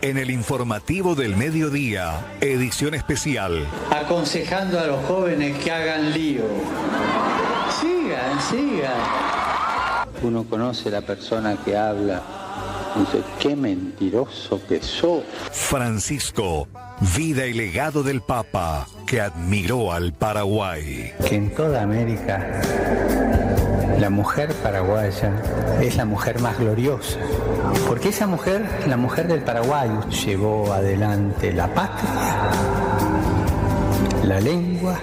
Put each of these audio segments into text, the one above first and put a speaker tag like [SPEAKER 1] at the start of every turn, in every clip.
[SPEAKER 1] En el informativo del mediodía, edición especial.
[SPEAKER 2] Aconsejando a los jóvenes que hagan lío. Sigan.
[SPEAKER 3] Uno conoce a la persona que habla y dice, qué mentiroso que sos.
[SPEAKER 1] Francisco, vida y legado del Papa, que admiró al Paraguay.
[SPEAKER 3] Que en toda América la mujer paraguaya es la mujer más gloriosa. Porque esa mujer, la mujer del Paraguay, llevó adelante la patria, la lengua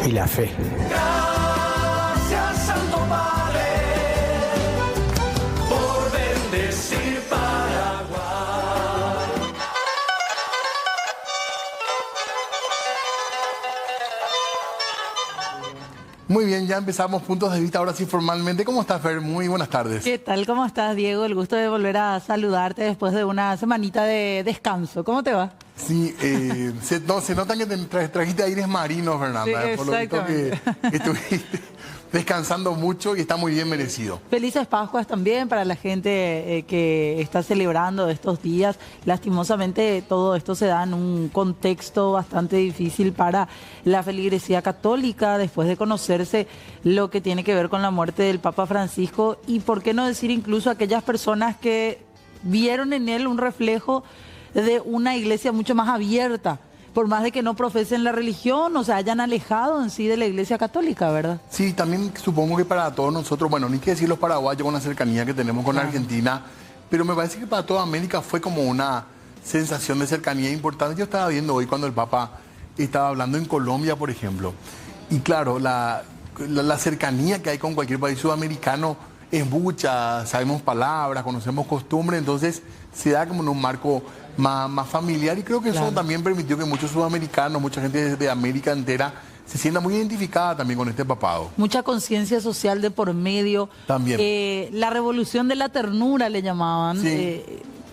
[SPEAKER 3] y la fe.
[SPEAKER 4] Gracias, Santo Padre, por bendecir Paraguay.
[SPEAKER 5] Muy bien, ya empezamos puntos de vista ahora sí formalmente. ¿Cómo estás, Fer? Muy buenas tardes.
[SPEAKER 6] ¿Qué tal? ¿Cómo estás, Diego? El gusto de volver a saludarte después de una semanita de descanso. ¿Cómo te va?
[SPEAKER 5] Sí, se nota que te trajiste aires marinos, Fernanda.
[SPEAKER 6] Sí,
[SPEAKER 5] por lo visto que estuviste descansando mucho y está muy bien merecido.
[SPEAKER 6] Felices Pascuas también para la gente que está celebrando estos días. Lastimosamente todo esto se da en un contexto bastante difícil para la feligresía católica después de conocerse lo que tiene que ver con la muerte del Papa Francisco y por qué no decir incluso aquellas personas que vieron en él un reflejo de una iglesia mucho más abierta, por más de que no profesen la religión o se hayan alejado en sí de la iglesia católica, ¿verdad?
[SPEAKER 5] Sí, también supongo que para todos nosotros, bueno, ni que decir los paraguayos con la cercanía que tenemos con Argentina, pero me parece que para toda América fue como una sensación de cercanía importante. Yo estaba viendo hoy cuando el Papa estaba hablando en Colombia, por ejemplo, y claro, la cercanía que hay con cualquier país sudamericano es mucha, sabemos palabras, conocemos costumbres, entonces se da como en un marco más familiar y creo que eso también permitió que muchos sudamericanos, mucha gente de América entera se sienta muy identificada también con este papado.
[SPEAKER 6] Mucha conciencia social de por medio.
[SPEAKER 5] También.
[SPEAKER 6] La revolución de la ternura le llamaban.
[SPEAKER 5] Sí.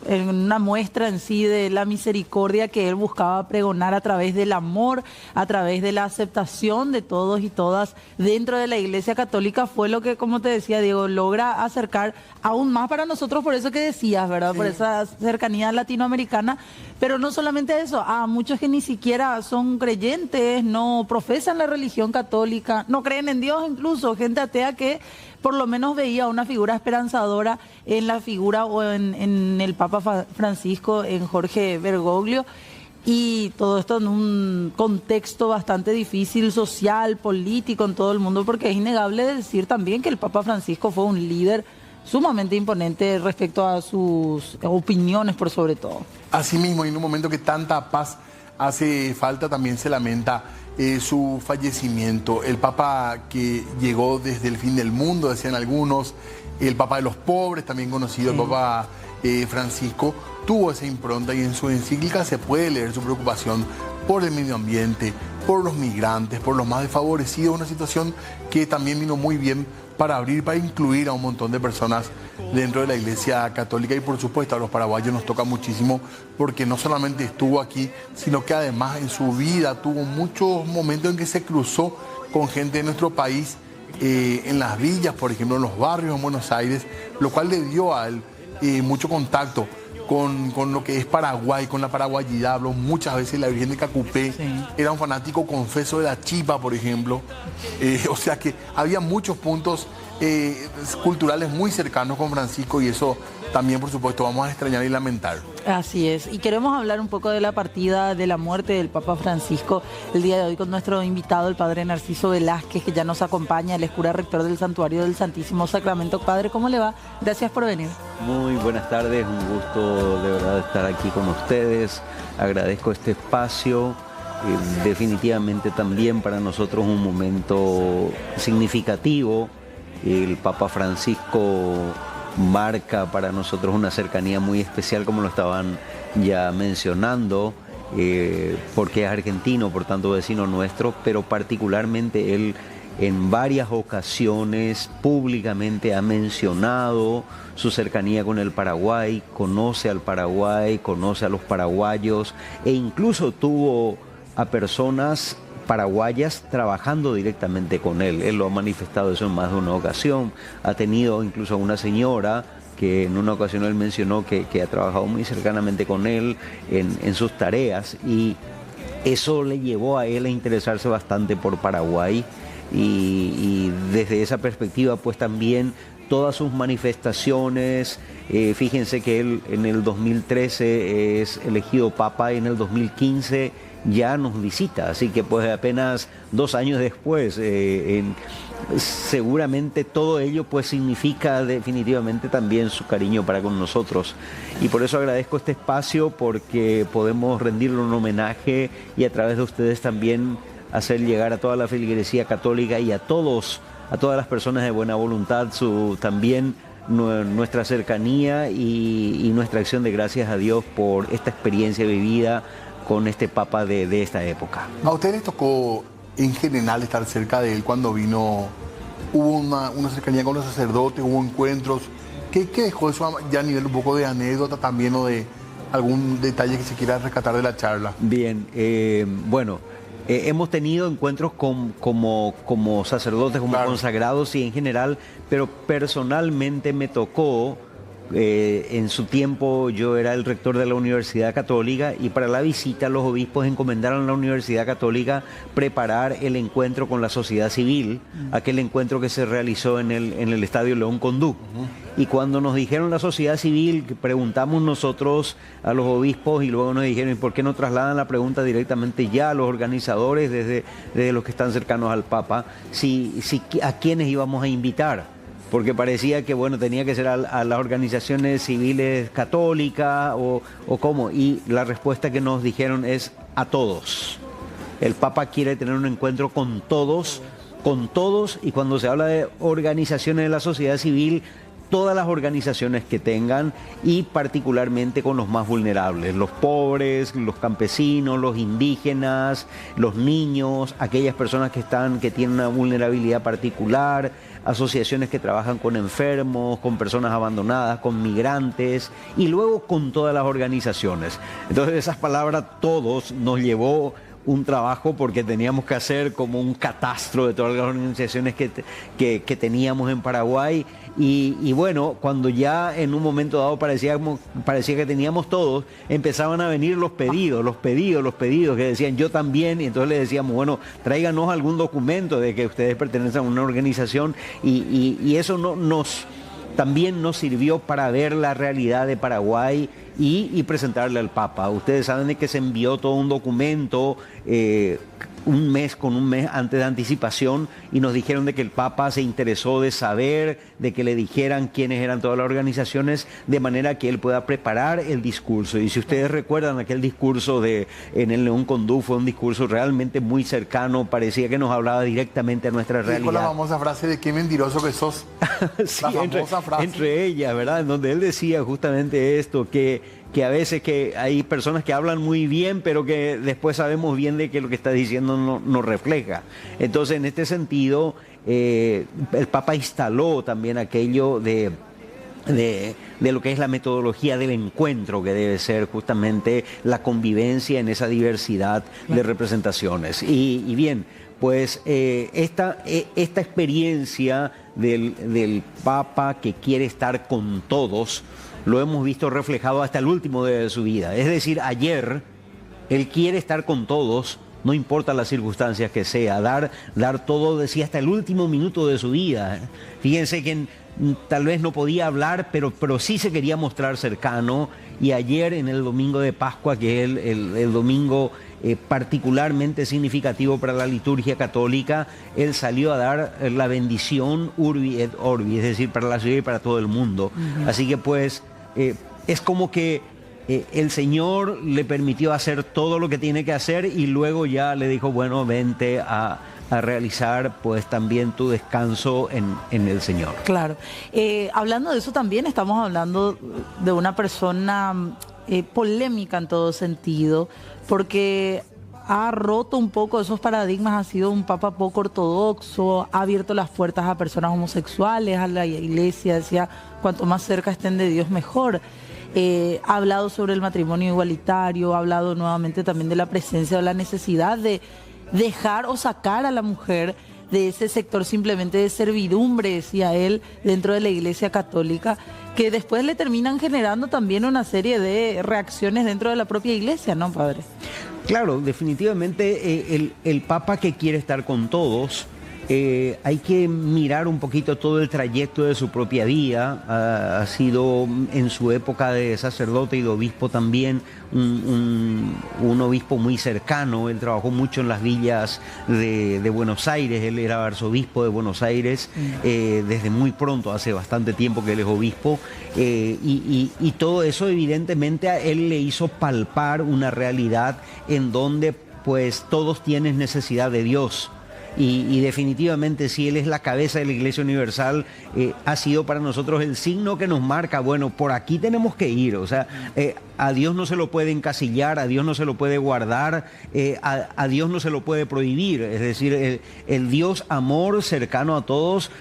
[SPEAKER 6] En una muestra en sí de la misericordia que él buscaba pregonar a través del amor, a través de la aceptación de todos y todas dentro de la Iglesia Católica, fue lo que, como te decía Diego, logra acercar aún más para nosotros, por eso que decías, ¿verdad?
[SPEAKER 5] Sí.
[SPEAKER 6] Por esa cercanía latinoamericana, pero no solamente eso, a muchos que ni siquiera son creyentes, no profesan la religión católica, no creen en Dios incluso, gente atea que por lo menos veía una figura esperanzadora en la figura o en el Papa Francisco, en Jorge Bergoglio, y todo esto en un contexto bastante difícil, social, político, en todo el mundo, porque es innegable decir también que el Papa Francisco fue un líder sumamente imponente respecto a sus opiniones por sobre todo.
[SPEAKER 5] Asimismo, y en un momento que tanta paz hace falta, también se lamenta su fallecimiento. El Papa que llegó desde el fin del mundo, decían algunos, el Papa de los pobres, también conocido, el Papa Francisco, tuvo esa impronta y en su encíclica se puede leer su preocupación por el medio ambiente, por los migrantes, por los más desfavorecidos, una situación que también vino muy bien para abrir, para incluir a un montón de personas dentro de la Iglesia Católica y por supuesto a los paraguayos nos toca muchísimo porque no solamente estuvo aquí, sino que además en su vida tuvo muchos momentos en que se cruzó con gente de nuestro país, en las villas, por ejemplo, en los barrios en Buenos Aires, lo cual le dio a él mucho contacto con lo que es Paraguay, con la paraguayidad. Habló muchas veces de la Virgen de Cacupé, era un fanático confeso de la chipa, por ejemplo. O sea que había muchos puntos culturales muy cercanos con Francisco y eso también, por supuesto, vamos a extrañar y lamentar.
[SPEAKER 6] Así es, y queremos hablar un poco de la partida, de la muerte del Papa Francisco el día de hoy con nuestro invitado, el Padre Narciso Velázquez, que ya nos acompaña, el cura rector del Santuario del Santísimo Sacramento. Padre, ¿cómo le va? Gracias por venir.
[SPEAKER 7] Muy buenas tardes, un gusto de verdad estar aquí con ustedes, agradezco este espacio, definitivamente también para nosotros un momento significativo. El Papa Francisco marca para nosotros una cercanía muy especial, como lo estaban ya mencionando, porque es argentino, por tanto vecino nuestro, pero particularmente él en varias ocasiones públicamente ha mencionado su cercanía con el Paraguay, conoce al Paraguay, conoce a los paraguayos e incluso tuvo a personas paraguayas trabajando directamente con él. Él lo ha manifestado eso en más de una ocasión. Ha tenido incluso a una señora que en una ocasión él mencionó que ha trabajado muy cercanamente con él en sus tareas, y eso le llevó a él a interesarse bastante por Paraguay, y desde esa perspectiva pues también todas sus manifestaciones, fíjense que él en el 2013 es elegido papa y en el 2015 ya nos visita, así que pues apenas 2 años después, seguramente todo ello pues significa definitivamente también su cariño para con nosotros, y por eso agradezco este espacio, porque podemos rendirle un homenaje y a través de ustedes también hacer llegar a toda la feligresía católica y a todas las personas de buena voluntad también nuestra cercanía y nuestra acción de gracias a Dios por esta experiencia vivida con este Papa de esta época.
[SPEAKER 5] ¿A ustedes les tocó en general estar cerca de él cuando vino? ¿Hubo una cercanía con los sacerdotes? ¿Hubo encuentros? ¿Qué dejó eso ya a nivel un poco de anécdota también, o de algún detalle que se quiera rescatar de la charla?
[SPEAKER 7] Bien, bueno, hemos tenido encuentros como sacerdotes, como claro, consagrados y en general, pero personalmente me tocó, en su tiempo yo era el rector de la Universidad Católica, y para la visita los obispos encomendaron a la Universidad Católica preparar el encuentro con la sociedad civil, aquel encuentro que se realizó en el Estadio León Condú. Y cuando nos dijeron la sociedad civil, preguntamos nosotros a los obispos, y luego nos dijeron, ¿y por qué no trasladan la pregunta directamente ya a los organizadores, desde los que están cercanos al Papa, a quiénes íbamos a invitar? Porque parecía que, bueno, tenía que ser a las organizaciones civiles católicas o cómo. Y la respuesta que nos dijeron es a todos. El Papa quiere tener un encuentro con todos, y cuando se habla de organizaciones de la sociedad civil, todas las organizaciones que tengan, y particularmente con los más vulnerables, los pobres, los campesinos, los indígenas, los niños, aquellas personas que tienen una vulnerabilidad particular, asociaciones que trabajan con enfermos, con personas abandonadas, con migrantes, y luego con todas las organizaciones. Entonces esas palabras todos nos llevó un trabajo, porque teníamos que hacer como un catastro de todas las organizaciones que teníamos en Paraguay, y bueno, cuando ya en un momento dado parecía que teníamos todos, empezaban a venir los pedidos que decían yo también, y entonces le decíamos, bueno, tráiganos algún documento de que ustedes pertenecen a una organización, y eso también nos sirvió para ver la realidad de Paraguay y presentarle al Papa. Ustedes saben de que se envió todo un documento un mes antes de anticipación, y nos dijeron de que el Papa se interesó de saber, de que le dijeran quiénes eran todas las organizaciones, de manera que él pueda preparar el discurso. Y si ustedes recuerdan, aquel discurso en el León Condú fue un discurso realmente muy cercano, parecía que nos hablaba directamente a nuestra realidad.
[SPEAKER 5] Dijo la famosa frase de qué mentiroso que sos.
[SPEAKER 7] Sí, entre ellas, ¿verdad? En donde él decía justamente esto, que a veces que hay personas que hablan muy bien, pero que después sabemos bien de que lo que está diciendo no refleja. Entonces, en este sentido, el Papa instaló también aquello de lo que es la metodología del encuentro, que debe ser justamente la convivencia en esa diversidad de representaciones. Y bien, pues esta experiencia del Papa que quiere estar con todos, lo hemos visto reflejado hasta el último día de su vida. Es decir, ayer él quiere estar con todos, no importa las circunstancias que sea, dar todo, decía, hasta el último minuto de su vida. Fíjense que tal vez no podía hablar, pero sí se quería mostrar cercano, y ayer en el domingo de Pascua, que es el domingo particularmente significativo para la liturgia católica, él salió a dar la bendición Urbi et Orbi, es decir, para la ciudad y para todo el mundo. Así que pues es como que el Señor le permitió hacer todo lo que tiene que hacer, y luego ya le dijo, bueno, vente a realizar pues también tu descanso en el Señor.
[SPEAKER 6] Claro. Hablando de eso también estamos hablando de una persona polémica en todo sentido, porque ha roto un poco esos paradigmas, ha sido un papa poco ortodoxo, ha abierto las puertas a personas homosexuales, a la iglesia, decía, cuanto más cerca estén de Dios mejor. Ha hablado sobre el matrimonio igualitario, ha hablado nuevamente también de la presencia o la necesidad de dejar o sacar a la mujer de ese sector simplemente de servidumbre, decía él, dentro de la Iglesia Católica, que después le terminan generando también una serie de reacciones dentro de la propia Iglesia, ¿no, padre?
[SPEAKER 7] Claro, definitivamente el Papa que quiere estar con todos, hay que mirar un poquito todo el trayecto de su propia vida. Ha sido en su época de sacerdote y de obispo también un obispo muy cercano. Él trabajó mucho en las villas de Buenos Aires, él era arzobispo de Buenos Aires desde muy pronto, hace bastante tiempo que él es obispo, y todo eso evidentemente a él le hizo palpar una realidad en donde pues todos tienen necesidad de Dios. Y definitivamente si Él es la cabeza de la Iglesia Universal, ha sido para nosotros el signo que nos marca, bueno, por aquí tenemos que ir. O sea, a Dios no se lo puede encasillar, a Dios no se lo puede guardar, a Dios no se lo puede prohibir. Es decir, el Dios amor cercano a todos,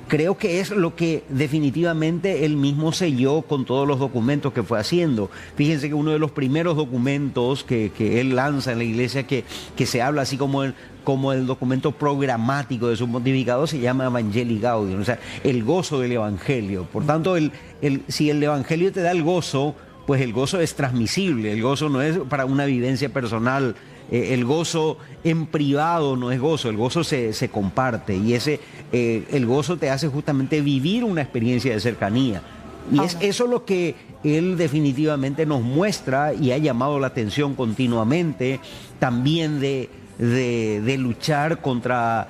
[SPEAKER 7] creo que es lo que definitivamente Él mismo selló con todos los documentos que fue haciendo. Fíjense que uno de los primeros documentos que Él lanza en la Iglesia, que se habla así como el documento programático de su pontificado, se llama Evangelii Gaudium, o sea, el gozo del Evangelio. Por tanto, si el Evangelio te da el gozo, pues el gozo es transmisible, el gozo no es para una vivencia personal, el gozo en privado no es gozo, el gozo se comparte, y el gozo te hace justamente vivir una experiencia de cercanía. Y es eso lo que Él definitivamente nos muestra y ha llamado la atención continuamente, también de luchar contra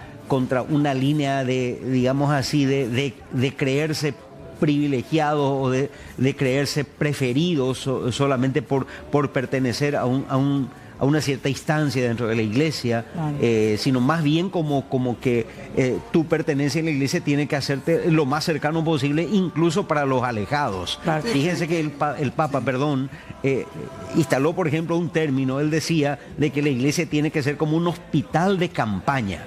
[SPEAKER 7] una línea digamos así, de creerse privilegiados o de creerse preferidos solamente por pertenecer a una cierta instancia dentro de la Iglesia, sino más bien como que tu pertenencia en la Iglesia tiene que hacerte lo más cercano posible, incluso para los alejados. Claro. Fíjense que el Papa, instaló, por ejemplo, un término. Él decía de que la Iglesia tiene que ser como un hospital de campaña.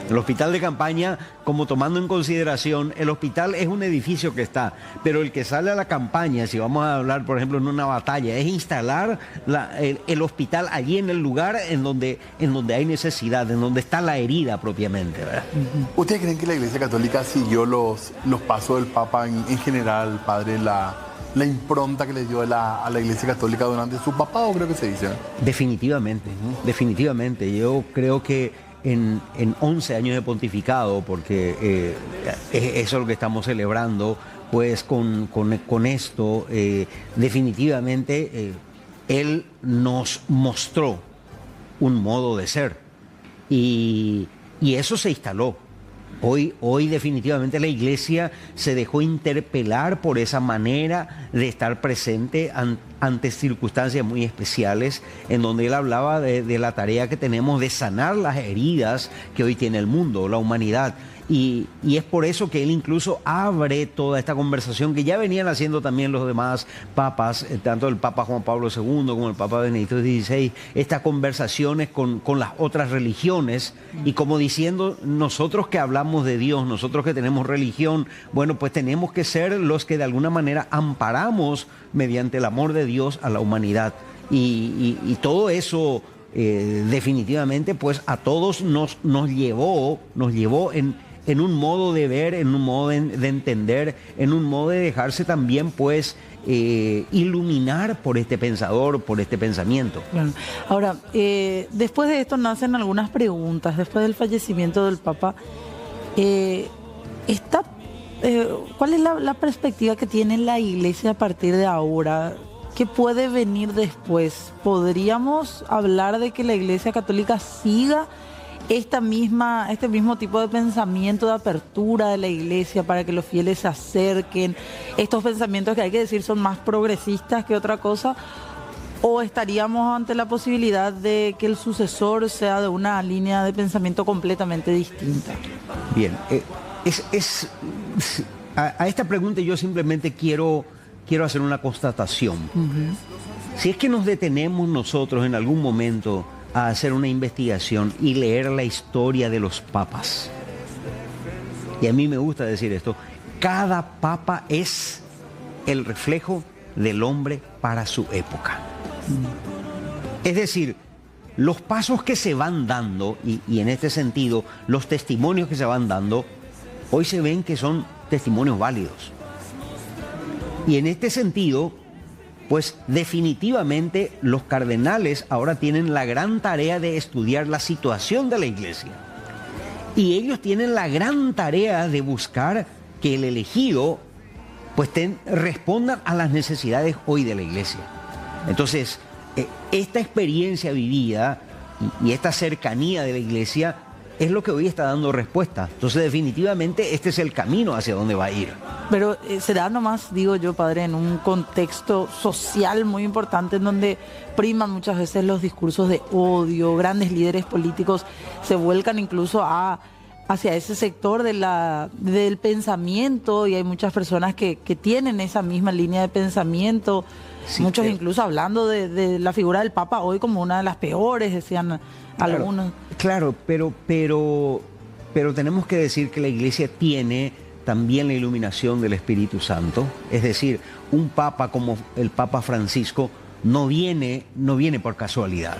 [SPEAKER 7] El hospital de campaña, como tomando en consideración, el hospital es un edificio que está, pero el que sale a la campaña, si vamos a hablar, por ejemplo, en una batalla, es instalar el hospital allí en el lugar en donde hay necesidad, en donde está la herida propiamente, ¿verdad?
[SPEAKER 5] ¿Ustedes creen que la Iglesia Católica siguió los pasos del Papa en general, padre, la impronta que le dio a la Iglesia Católica durante su papado, creo que se dice?
[SPEAKER 7] Definitivamente, definitivamente. Yo creo que en 11 años de pontificado, porque eso es lo que estamos celebrando, pues con esto, definitivamente Él nos mostró un modo de ser, y eso se instaló. Hoy definitivamente la Iglesia se dejó interpelar por esa manera de estar presente ante circunstancias muy especiales, en donde él hablaba de la tarea que tenemos de sanar las heridas que hoy tiene el mundo, la humanidad. Y es por eso que él incluso abre toda esta conversación que ya venían haciendo también los demás papas, tanto el Papa Juan Pablo II como el Papa Benedicto XVI, estas conversaciones con las otras religiones, y como diciendo, nosotros que hablamos de Dios, nosotros que tenemos religión, bueno, pues tenemos que ser los que de alguna manera amparamos mediante el amor de Dios a la humanidad. Y todo eso definitivamente pues a todos nos llevó en un modo de ver, en un modo de entender, en un modo de dejarse también pues iluminar por este pensador, por este pensamiento.
[SPEAKER 6] Bueno, ahora, después de esto nacen algunas preguntas. Después del fallecimiento del Papa, ¿cuál es la perspectiva que tiene la Iglesia a partir de ahora? ¿Qué puede venir después? ¿Podríamos hablar de que la Iglesia Católica siga este mismo tipo de pensamiento de apertura de la Iglesia para que los fieles se acerquen? Estos pensamientos que hay que decir son más progresistas que otra cosa. ¿O estaríamos ante la posibilidad de que el sucesor sea de una línea de pensamiento completamente distinta?
[SPEAKER 7] Bien, a esta pregunta yo simplemente quiero hacer una constatación. Si es que nos detenemos nosotros en algún momento a hacer una investigación y leer la historia de los papas, y a mí me gusta decir esto, cada papa es el reflejo del hombre para su época. Es decir, los pasos que se van dando, y en este sentido, los testimonios que se van dando, hoy se ven que son testimonios válidos. Y en este sentido, pues definitivamente los cardenales ahora tienen la gran tarea de estudiar la situación de la Iglesia. Y ellos tienen la gran tarea de buscar que el elegido pues respondan a las necesidades hoy de la Iglesia. Entonces, esta experiencia vivida y esta cercanía de la Iglesia es lo que hoy está dando respuesta. Entonces, definitivamente, este es el camino hacia donde va a ir.
[SPEAKER 6] Pero se da nomás, digo yo, padre, en un contexto social muy importante en donde priman muchas veces los discursos de odio, grandes líderes políticos se vuelcan incluso hacia ese sector del pensamiento, y hay muchas personas que tienen esa misma línea de pensamiento, sí, muchos incluso hablando de la figura del Papa hoy como una de las peores, decían algunos.
[SPEAKER 7] Claro, pero tenemos que decir que la Iglesia tiene también la iluminación del Espíritu Santo. Es decir, un Papa como el Papa Francisco no viene por casualidad.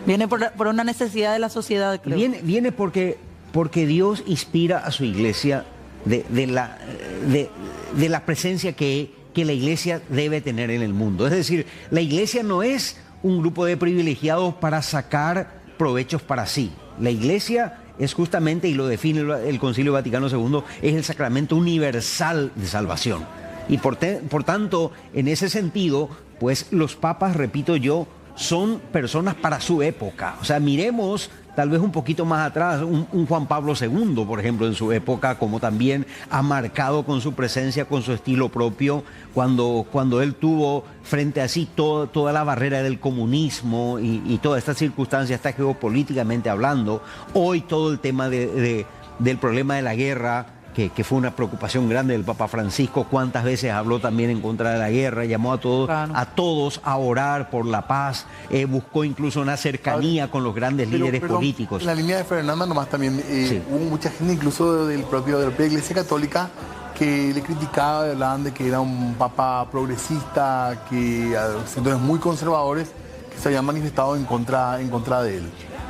[SPEAKER 6] Viene por una necesidad de la sociedad, creo.
[SPEAKER 7] Viene porque Dios inspira a su Iglesia de la presencia que la Iglesia debe tener en el mundo. Es decir, la Iglesia no es un grupo de privilegiados para sacar provechos para sí. La Iglesia es justamente, y lo define el Concilio Vaticano II, es el sacramento universal de salvación. Y por tanto, en ese sentido, pues los papas, repito yo, son personas para su época. O sea, miremos tal vez un poquito más atrás, un Juan Pablo II, por ejemplo, en su época, como también ha marcado con su presencia, con su estilo propio, cuando él tuvo frente a sí toda la barrera del comunismo y toda esta circunstancia, está geopolíticamente hablando. Hoy todo el tema del problema de la guerra, que fue una preocupación grande del Papa Francisco. Cuántas veces habló también en contra de la guerra, llamó a todos a orar por la paz, buscó incluso una cercanía con los grandes líderes políticos.
[SPEAKER 5] En la línea de Fernanda nomás también
[SPEAKER 7] Sí.
[SPEAKER 5] hubo mucha gente, incluso de la propia Iglesia Católica, que le criticaba, hablaban de que era un papa progresista, que sectores muy conservadores que se habían manifestado en contra de él.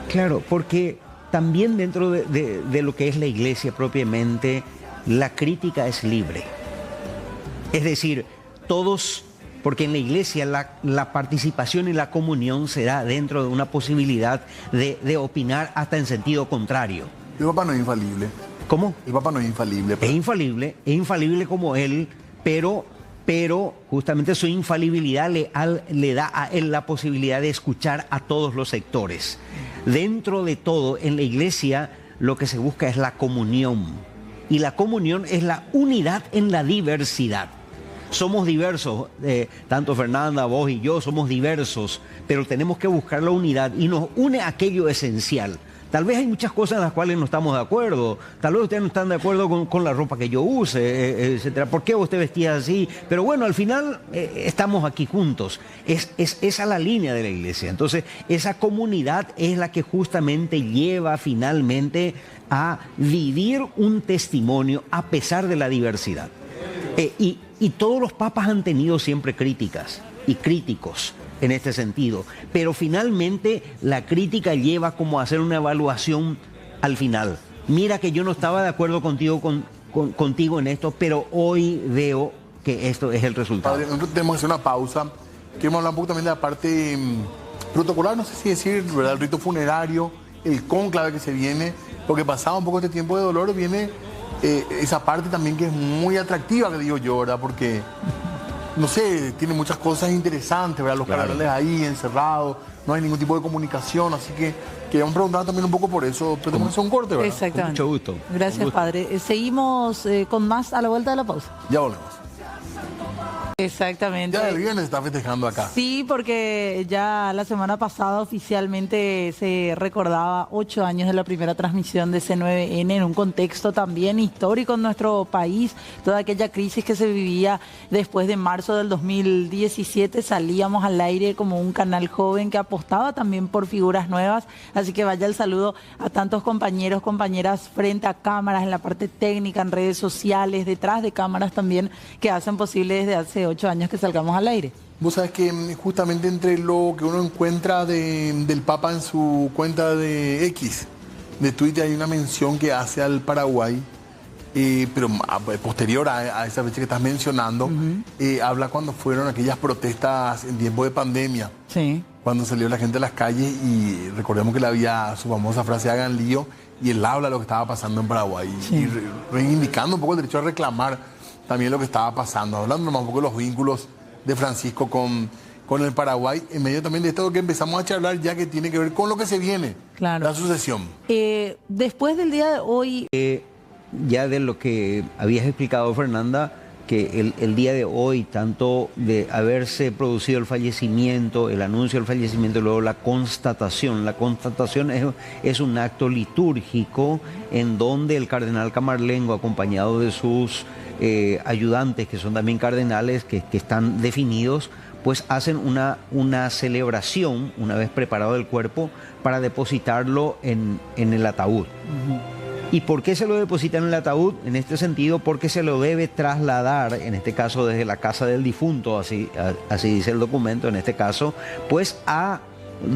[SPEAKER 7] Claro, porque también dentro de lo que es la Iglesia propiamente, la crítica es libre. Es decir, todos, porque en la Iglesia la participación y la comunión se da dentro de una posibilidad de opinar hasta en sentido contrario.
[SPEAKER 5] El Papa no es infalible.
[SPEAKER 7] ¿Cómo?
[SPEAKER 5] El Papa no es infalible.
[SPEAKER 7] Es infalible como él, pero justamente su infalibilidad le da a él la posibilidad de escuchar a todos los sectores. Dentro de todo, en la Iglesia, lo que se busca es la comunión. Y la comunión es la unidad en la diversidad. Somos diversos, tanto Fernanda, vos y yo somos diversos, pero tenemos que buscar la unidad y nos une aquello esencial. Tal vez hay muchas cosas en las cuales no estamos de acuerdo. Tal vez ustedes no están de acuerdo con la ropa que yo use, etcétera. ¿Por qué usted vestía así? Pero bueno, al final estamos aquí juntos. Es esa la línea de la Iglesia. Entonces, esa comunidad es la que justamente lleva finalmente a vivir un testimonio a pesar de la diversidad. Y todos los papas han tenido siempre críticas y críticos en este sentido, pero finalmente la crítica lleva como a hacer una evaluación al final. Mira que yo no estaba de acuerdo contigo en esto, pero hoy veo que esto es el resultado.
[SPEAKER 5] Padre, nosotros tenemos que hacer una pausa. Queremos hablar un poco también de la parte protocolar, no sé si decir, ¿verdad? El rito funerario, el cónclave que se viene, porque pasado un poco este tiempo de dolor viene esa parte también que es muy atractiva, que digo yo, ¿verdad? Porque no sé, tiene muchas cosas interesantes, ¿verdad? Los cardenales ahí encerrados, no hay ningún tipo de comunicación, así que queríamos preguntar también un poco por eso, pero tenemos que hacer un corte, ¿verdad?
[SPEAKER 6] Exactamente.
[SPEAKER 7] Con mucho gusto.
[SPEAKER 6] Gracias, padre. Seguimos con más a la vuelta de la pausa.
[SPEAKER 5] Ya volvemos.
[SPEAKER 6] Exactamente.
[SPEAKER 5] Ya el viernes está festejando acá.
[SPEAKER 6] Sí, porque ya la semana pasada oficialmente se recordaba 8 años de la primera transmisión de C9N en un contexto también histórico en nuestro país. Toda aquella crisis que se vivía después de marzo del 2017, salíamos al aire como un canal joven que apostaba también por figuras nuevas. Así que vaya el saludo a tantos compañeros, compañeras frente a cámaras, en la parte técnica, en redes sociales, detrás de cámaras también, que hacen posible desde hace hace 8 años que salgamos al aire.
[SPEAKER 5] Vos sabés que justamente entre lo que uno encuentra del Papa en su cuenta de X, de Twitter, hay una mención que hace al Paraguay, pero posterior a esa fecha que estás mencionando, habla cuando fueron aquellas protestas en tiempo de pandemia.
[SPEAKER 6] Sí.
[SPEAKER 5] Cuando salió la gente a las calles y recordemos que le había su famosa frase hagan lío, y él habla de lo que estaba pasando en Paraguay,
[SPEAKER 6] sí,
[SPEAKER 5] y reivindicando un poco el derecho a reclamar también lo que estaba pasando, hablando nomás un poco de los vínculos de Francisco con el Paraguay, en medio también de esto que empezamos a charlar ya que tiene que ver con lo que se viene,
[SPEAKER 6] claro,
[SPEAKER 5] la sucesión.
[SPEAKER 6] Después del día de hoy...
[SPEAKER 7] Ya de lo que habías explicado, Fernanda, que el día de hoy, tanto de haberse producido el fallecimiento, el anuncio del fallecimiento y luego la constatación es un acto litúrgico en donde el cardenal Camarlengo, acompañado de sus ayudantes, que son también cardenales, que están definidos, pues hacen una celebración, una vez preparado el cuerpo, para depositarlo en el ataúd. ¿Y por qué se lo depositan en el ataúd? En este sentido, porque se lo debe trasladar, en este caso desde la casa del difunto, así dice el documento, en este caso, pues a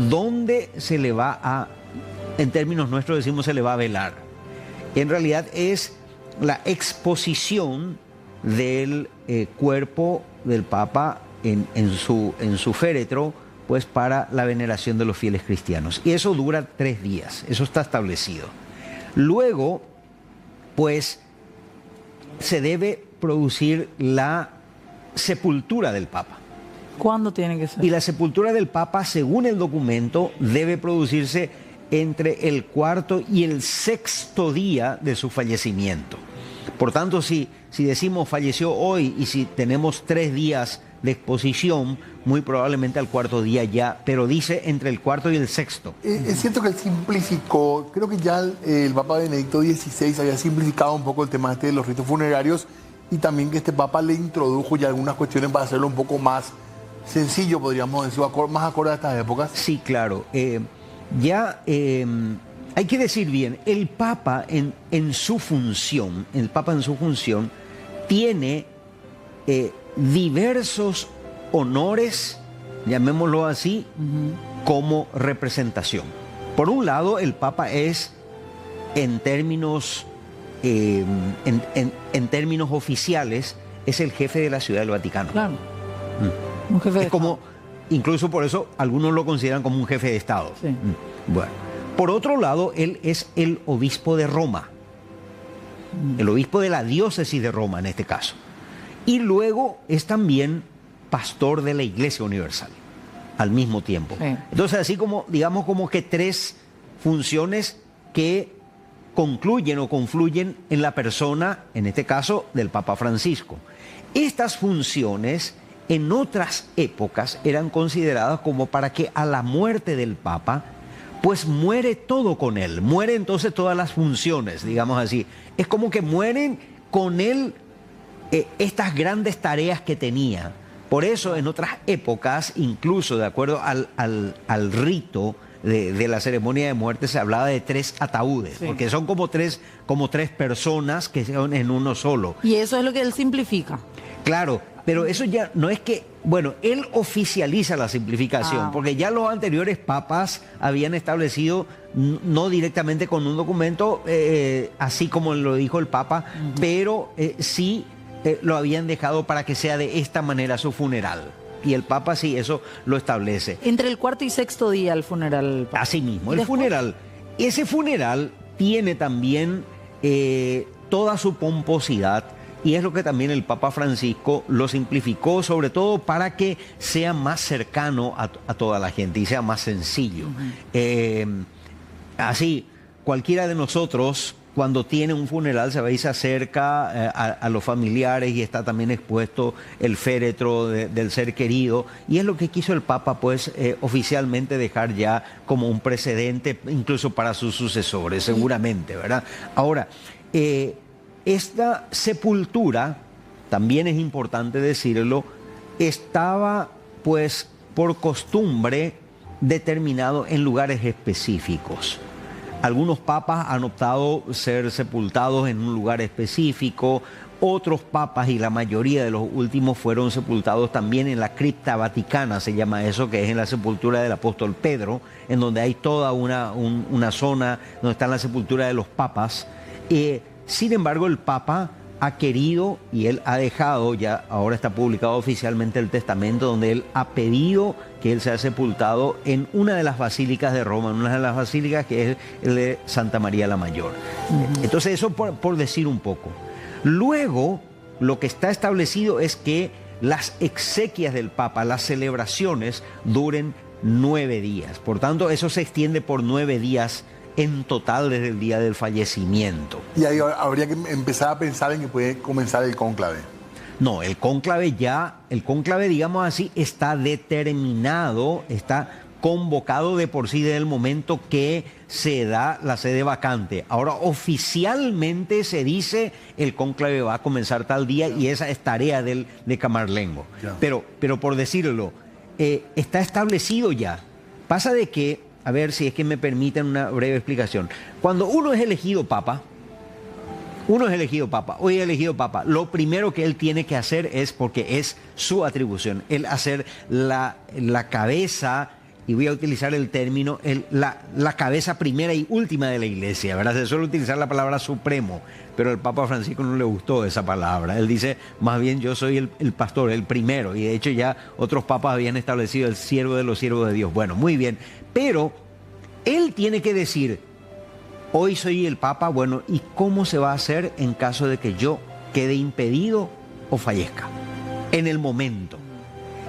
[SPEAKER 7] donde se le va a, en términos nuestros decimos, se le va a velar. En realidad es la exposición del cuerpo del Papa en su féretro, pues para la veneración de los fieles cristianos. Y eso dura 3 días, eso está establecido. Luego, pues, se debe producir la sepultura del Papa.
[SPEAKER 6] ¿Cuándo tiene que ser?
[SPEAKER 7] Y la sepultura del Papa, según el documento, debe producirse entre el 4º y el 6º día de su fallecimiento. Por tanto, si decimos falleció hoy y si tenemos 3 días de exposición, muy probablemente al 4º día ya, pero dice entre el 4º y el 6º.
[SPEAKER 5] Es cierto que él simplificó, creo que ya el Papa Benedicto XVI había simplificado un poco el tema de los ritos funerarios, y también que este Papa le introdujo ya algunas cuestiones para hacerlo un poco más sencillo, podríamos decir, más acorde a estas épocas.
[SPEAKER 7] Sí, claro. Hay que decir bien, el Papa en su función, tiene diversos honores, llamémoslo así, como representación. Por un lado, el Papa es, en términos oficiales, es el jefe de la Ciudad del Vaticano.
[SPEAKER 6] Claro. Un jefe de
[SPEAKER 7] es como, incluso por eso algunos lo consideran como un jefe de Estado.
[SPEAKER 6] Sí.
[SPEAKER 7] Bueno, por otro lado, él es el obispo de Roma, el obispo de la diócesis de Roma en este caso. Y luego es también pastor de la Iglesia Universal, al mismo tiempo. Sí. Entonces, así como, digamos, como que 3 funciones que concluyen o confluyen en la persona, en este caso, del Papa Francisco. Estas funciones, en otras épocas, eran consideradas como para que a la muerte del Papa, pues muere todo con él, muere entonces todas las funciones, digamos así. Es como que mueren con él estas grandes tareas que tenía. Por eso en otras épocas, incluso de acuerdo al rito de la ceremonia de muerte, se hablaba de 3 ataúdes, sí, porque son como tres personas que son en uno solo.
[SPEAKER 6] Y eso es lo que él simplifica.
[SPEAKER 7] Claro, pero eso ya no es que, bueno, él oficializa la simplificación, porque ya los anteriores papas habían establecido, no directamente con un documento, así como lo dijo el Papa, pero sí lo habían dejado para que sea de esta manera su funeral. Y el Papa sí, eso lo establece.
[SPEAKER 6] Entre el 4º y 6º día el funeral.
[SPEAKER 7] Así mismo, el funeral. Ese funeral tiene también toda su pomposidad, y es lo que también el Papa Francisco lo simplificó, sobre todo para que sea más cercano a toda la gente y sea más sencillo. Así, cualquiera de nosotros, cuando tiene un funeral, se acerca a los familiares y está también expuesto el féretro del ser querido. Y es lo que quiso el Papa, pues, oficialmente dejar ya como un precedente, incluso para sus sucesores, seguramente, ¿verdad? Ahora, esta sepultura, también es importante decirlo, estaba, pues, por costumbre determinado en lugares específicos. Algunos papas han optado ser sepultados en un lugar específico. Otros papas, y la mayoría de los últimos, fueron sepultados también en la cripta vaticana, se llama eso, que es en la sepultura del apóstol Pedro, en donde hay toda una zona donde está la sepultura de los papas. Sin embargo, el papa ha querido, y él ha dejado, ya ahora está publicado oficialmente el testamento, donde él ha pedido que él sea sepultado en una de las basílicas de Roma, en una de las basílicas que es el de Santa María la Mayor. Entonces, eso por decir un poco. Luego, lo que está establecido es que las exequias del Papa, las celebraciones, duren 9 días. Por tanto, eso se extiende por 9 días en total desde el día del fallecimiento.
[SPEAKER 5] Y ahí habría que empezar a pensar en que puede comenzar el cónclave.
[SPEAKER 7] No, el cónclave, digamos así, está determinado, está convocado de por sí desde el momento que se da la sede vacante. Ahora, oficialmente se dice el cónclave va a comenzar tal día y esa es tarea de Camarlengo. Pero por decirlo, está establecido ya. Pasa de que, a ver si es que me permiten una breve explicación. Cuando uno es elegido papa, hoy elegido papa, lo primero que él tiene que hacer es, porque es su atribución, él hacer la cabeza, y voy a utilizar el término, la cabeza primera y última de la iglesia, ¿verdad? Se suele utilizar la palabra supremo, pero al Papa Francisco no le gustó esa palabra. Él dice, más bien yo soy el pastor, el primero, y de hecho ya otros papas habían establecido el siervo de los siervos de Dios. Bueno, muy bien, pero él tiene que decir, hoy soy el Papa, bueno, ¿y cómo se va a hacer en caso de que yo quede impedido o fallezca? En el momento.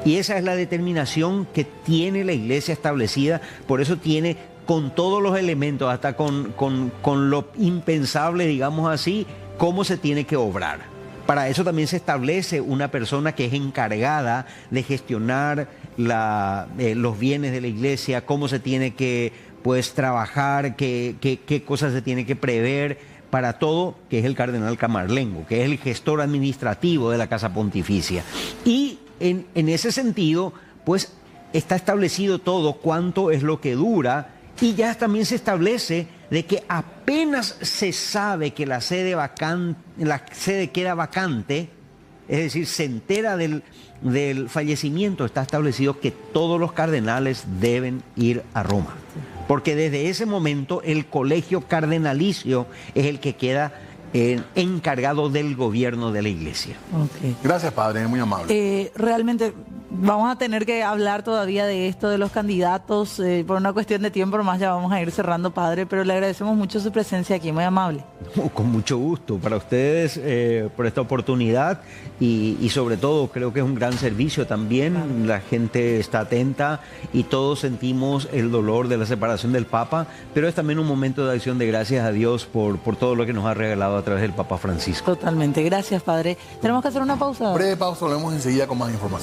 [SPEAKER 7] Y esa es la determinación que tiene la iglesia establecida, por eso tiene con todos los elementos, hasta con lo impensable, digamos así, cómo se tiene que obrar. Para eso también se establece una persona que es encargada de gestionar los bienes de la iglesia, cómo se tiene que trabajar, qué cosas se tiene que prever para todo, que es el cardenal Camarlengo, que es el gestor administrativo de la Casa Pontificia. Y en ese sentido, pues está establecido todo cuánto es lo que dura, y ya también se establece de que apenas se sabe que la sede queda vacante, es decir, se entera del fallecimiento, está establecido que todos los cardenales deben ir a Roma. Porque desde ese momento el colegio cardenalicio es el que queda encargado del gobierno de la iglesia.
[SPEAKER 6] Okay.
[SPEAKER 5] Gracias, padre, muy amable.
[SPEAKER 6] Realmente vamos a tener que hablar todavía de esto, de los candidatos, por una cuestión de tiempo más ya vamos a ir cerrando, padre, pero le agradecemos mucho su presencia aquí, muy amable.
[SPEAKER 7] Con mucho gusto para ustedes por esta oportunidad y sobre todo creo que es un gran servicio también. La gente está atenta y todos sentimos el dolor de la separación del Papa, pero es también un momento de acción de gracias a Dios por todo lo que nos ha regalado a través del Papa Francisco.
[SPEAKER 6] Totalmente, gracias, padre. Tenemos que hacer una pausa.
[SPEAKER 5] Breve pausa, volvemos enseguida con más información.